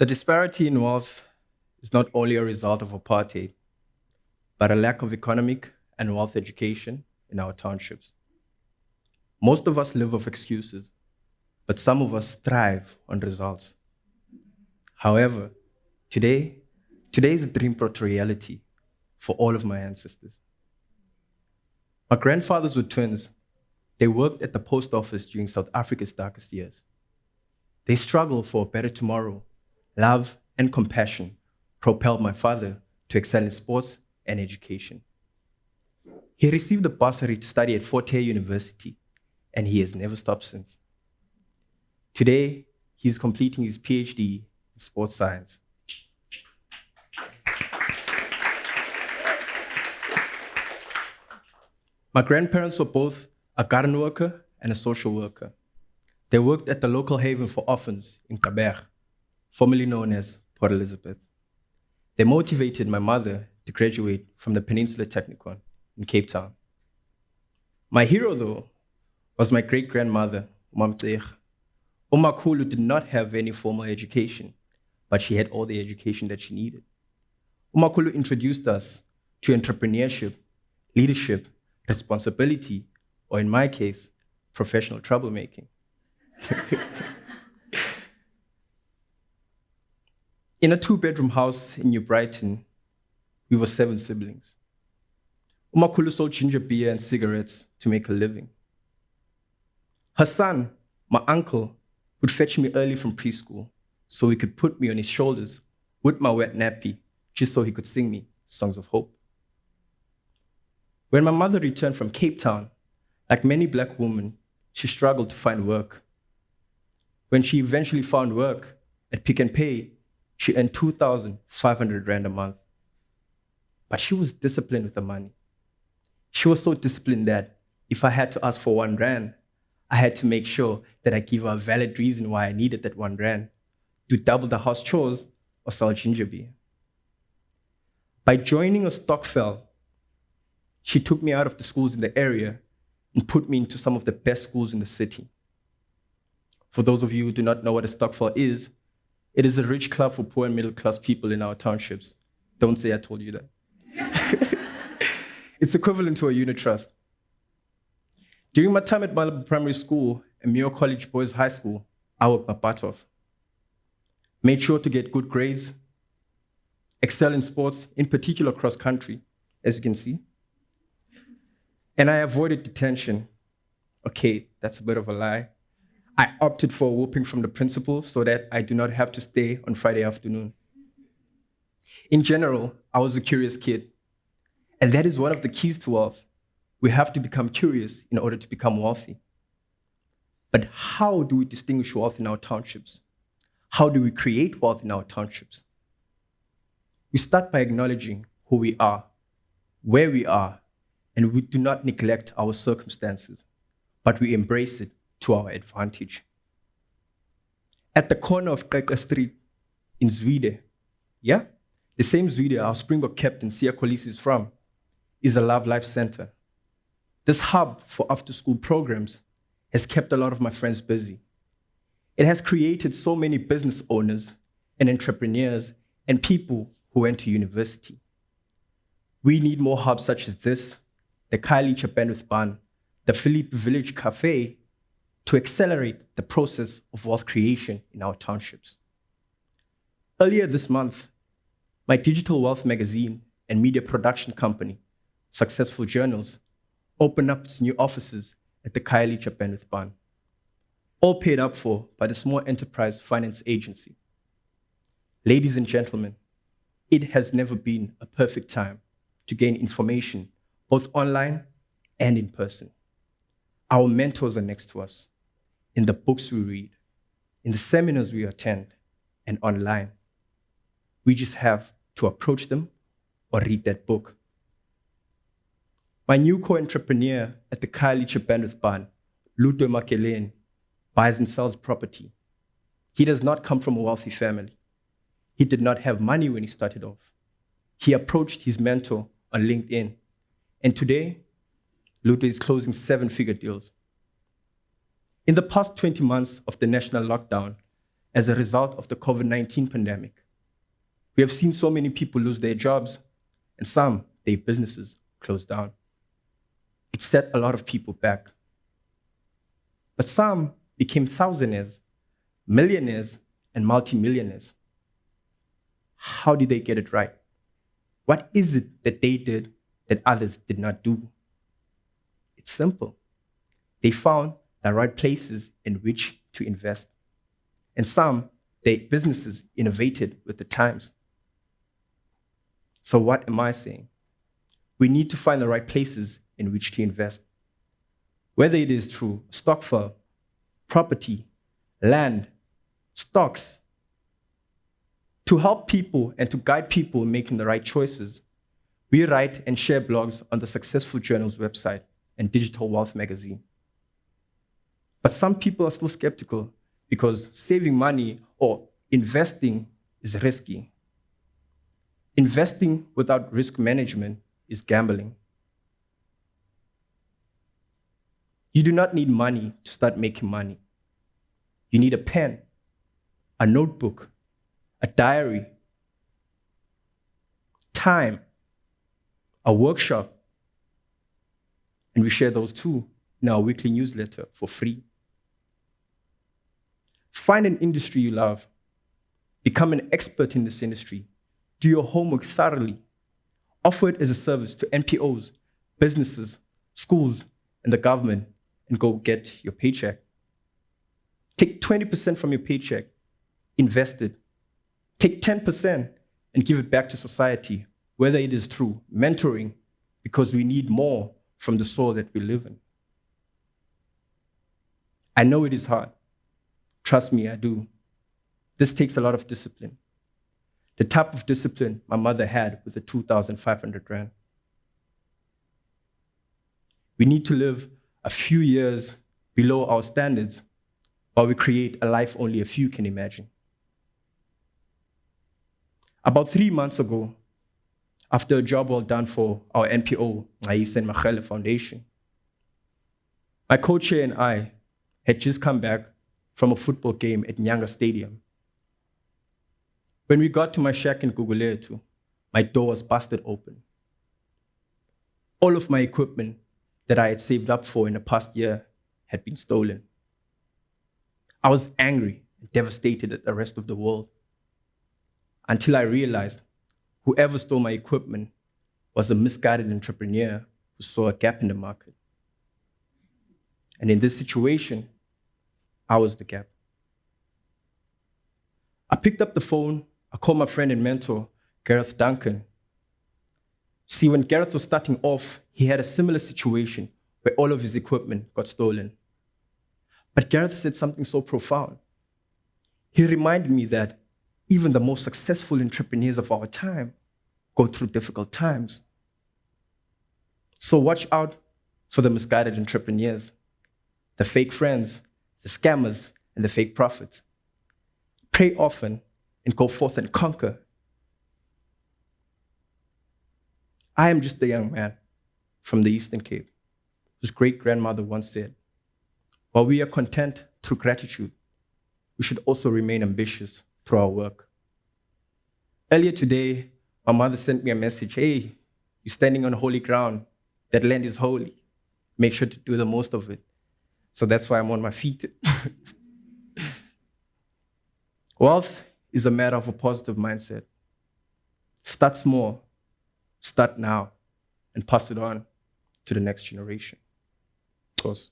The disparity in wealth is not only a result of apartheid, but a lack of economic and wealth education in our townships. Most of us live off excuses, but some of us thrive on results. However, today is a dream brought to reality for all of my ancestors. My grandfathers were twins. They worked at the post office during South Africa's darkest years. They struggled for a better tomorrow. Love and compassion propelled my father to excel in sports and education. He received a bursary to study at Fort Hare University, and he has never stopped since. Today, he's completing his PhD in sports science. My grandparents were both a garden worker and a social worker. They worked at the local haven for orphans in Kaber, formerly known as Port Elizabeth. They motivated my mother to graduate from the Peninsula Technikon in Cape Town. My hero, though, was my great-grandmother, Umamtseeg. Umakhulu did not have any formal education, but she had all the education that she needed. Umakhulu introduced us to entrepreneurship, leadership, responsibility, or in my case, professional troublemaking. In a 2-bedroom house in New Brighton, we were 7 siblings. Umakhulu sold ginger beer and cigarettes to make a living. Her son, my uncle, would fetch me early from preschool so he could put me on his shoulders with my wet nappy just so he could sing me songs of hope. When my mother returned from Cape Town, like many black women, she struggled to find work. When she eventually found work at Pick n Pay, she earned 2,500 Rand a month. But she was disciplined with the money. She was so disciplined that if I had to ask for 1 Rand, I had to make sure that I give her a valid reason why I needed that 1 Rand, do double the house chores or sell ginger beer. By joining a stokvel, she took me out of the schools in the area and put me into some of the best schools in the city. For those of you who do not know what a stokvel is, it is a rich club for poor and middle-class people in our townships. Don't say I told you that. It's equivalent to a unit trust. During my time at Malibu Primary School and Muir College Boys High School, I worked my butt off. Made sure to get good grades, excel in sports, in particular cross-country, as you can see. And I avoided detention. Okay, that's a bit of a lie. I opted for a whooping from the principal so that I do not have to stay on Friday afternoon. In general, I was a curious kid. And that is one of the keys to wealth. We have to become curious in order to become wealthy. But how do we distinguish wealth in our townships? How do we create wealth in our townships? We start by acknowledging who we are, where we are, and we do not neglect our circumstances, but we embrace it to our advantage. At the corner of Keka Street in Zwide, yeah, the same Zwide our Springbok captain Siya Kolisi is from, is a Love Life Center. This hub for after-school programs has kept a lot of my friends busy. It has created so many business owners and entrepreneurs and people who went to university. We need more hubs such as this, the Khayelitsha Bandwidth Ban, the Philippe Village Cafe, to accelerate the process of wealth creation in our townships. Earlier this month, my digital wealth magazine and media production company, Successful Journals, opened up its new offices at the Khayelitsha Bandwidth Ban, all paid up for by the Small Enterprise Finance Agency. Ladies and gentlemen, it has never been a perfect time to gain information, both online and in person. Our mentors are next to us, in the books we read, in the seminars we attend, and online. We just have to approach them or read that book. My new co-entrepreneur at the Khayelitsha Bandwidth Ban, Luto Makeleni, buys and sells property. He does not come from a wealthy family. He did not have money when he started off. He approached his mentor on LinkedIn. And today, Luto is closing 7-figure deals. In the past 20 months of the national lockdown, as a result of the COVID-19 pandemic. We have seen so many people lose their jobs, and some, their businesses, close down. It set a lot of people back. But some became thousandaires, millionaires, and multimillionaires. How did they get it right? What is it that they did that others did not do? It's simple. They found the right places in which to invest. And some, their businesses innovated with the times. So what am I saying? We need to find the right places in which to invest. Whether it is through stock firm, property, land, stocks, to help people and to guide people in making the right choices, we write and share blogs on the Successful Journal's website and Digital Wealth magazine. But some people are still skeptical because saving money or investing is risky. Investing without risk management is gambling. You do not need money to start making money. You need a pen, a notebook, a diary, time, a workshop, and we share those too in our weekly newsletter for free. Find an industry you love. Become an expert in this industry. Do your homework thoroughly. Offer it as a service to NPOs, businesses, schools, and the government, and go get your paycheck. Take 20% from your paycheck, invest it. Take 10% and give it back to society, whether it is through mentoring, because we need more from the soil that we live in. I know it is hard. Trust me, I do. This takes a lot of discipline. The type of discipline my mother had with the 2,500 Rand. We need to live a few years below our standards while we create a life only a few can imagine. About 3 months ago, after a job well done for our NPO, Ngayise and Marele Foundation, my co-chair and I had just come back from a football game at Nyanga Stadium. When we got to my shack in Guguletu, my door was busted open. All of my equipment that I had saved up for in the past year had been stolen. I was angry and devastated at the rest of the world until I realized whoever stole my equipment was a misguided entrepreneur who saw a gap in the market. And in this situation, I was the gap. I picked up the phone, I called my friend and mentor, Gareth Duncan. See, when Gareth was starting off, he had a similar situation where all of his equipment got stolen. But Gareth said something so profound. He reminded me that even the most successful entrepreneurs of our time go through difficult times. So watch out for the misguided entrepreneurs, the fake friends, the scammers, and the fake prophets. Pray often and go forth and conquer. I am just a young man from the Eastern Cape, whose great-grandmother once said, while we are content through gratitude, we should also remain ambitious through our work. Earlier today, my mother sent me a message, hey, you're standing on holy ground. That land is holy. Make sure to do the most of it. So that's why I'm on my feet. Wealth is a matter of a positive mindset. Start small, start now, and pass it on to the next generation. Of course.